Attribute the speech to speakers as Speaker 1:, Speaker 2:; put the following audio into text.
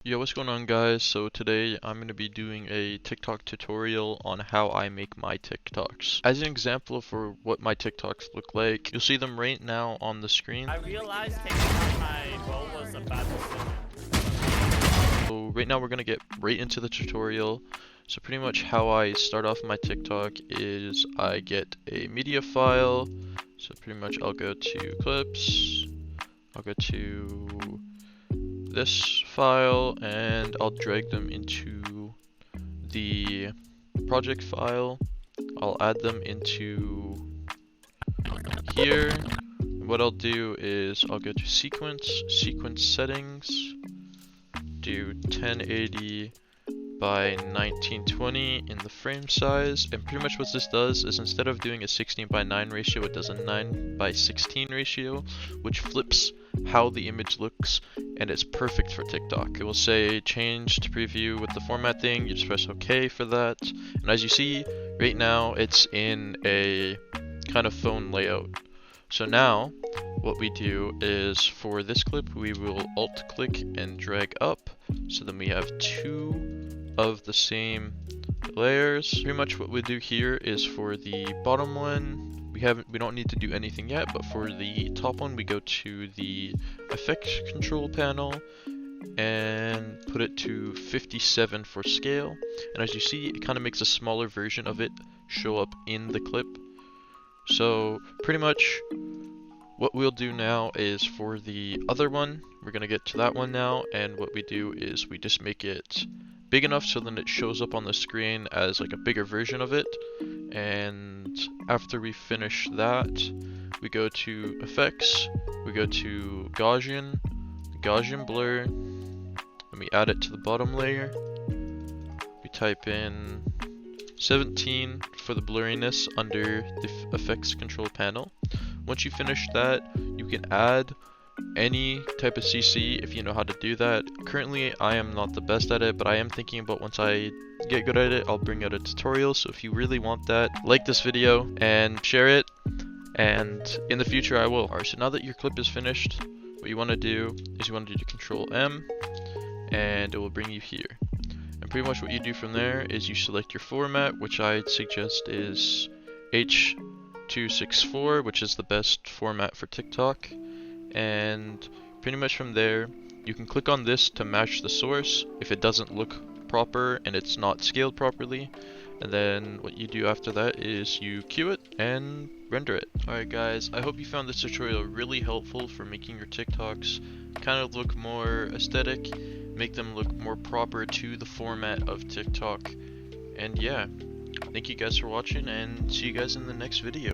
Speaker 1: Yo, what's going on guys? So today I'm going to be doing a TikTok tutorial on how I make my TikToks. As an example for what my TikToks look like, you'll see them right now on the screen.
Speaker 2: I realized taking out my bow was a bad decision.
Speaker 1: So right now we're going to get right into the tutorial. So pretty much how I start off my TikTok is I get a media file. So pretty much I'll go to clips, I'll go to this file, and I'll drag them into the project file. I'll add them into here. What I'll do is I'll go to sequence settings, do 1080 by 1920 in the frame size, and pretty much what this does is instead of doing a 16:9 ratio, it does a 9:16 ratio, which flips how the image looks, and it's perfect for TikTok. It will say change to preview with the formatting, you just press OK for that, and as you see right now it's in a kind of phone layout. So now what we do is for this clip we will alt click and drag up, so then we have two of the same layers. Pretty much what we do here is for the bottom one, we don't need to do anything yet, but for the top one we go to the effects control panel and put it to 57 for scale. And as you see, it kind of makes a smaller version of it show up in the clip. So pretty much what we'll do now is for the other one, we're gonna get to that one now, and what we do is we just make it big enough so then it shows up on the screen as like a bigger version of it. And after we finish that, we go to effects, we go to Gaussian blur, and we add it to the bottom layer. We type in 17 for the blurriness under the effects control panel. Once you finish that, you can add any type of CC if you know how to do that. Currently I am not the best at it, but I am thinking about once I get good at it, I'll bring out a tutorial. So if you really want that, like this video and share it, and in the future I will. Alright, so now that your clip is finished, what you want to do is you want to do Control M, and it will bring you here. And pretty much what you do from there is you select your format, which I'd suggest is H.264, which is the best format for TikTok. And pretty much from there you can click on this to match the source if it doesn't look proper and it's not scaled properly, and then what you do after that is you queue it and render it. Alright guys, I hope you found this tutorial really helpful for making your TikToks kind of look more aesthetic, make them look more proper to the format of TikTok. And yeah, thank you guys for watching, and see you guys in the next video.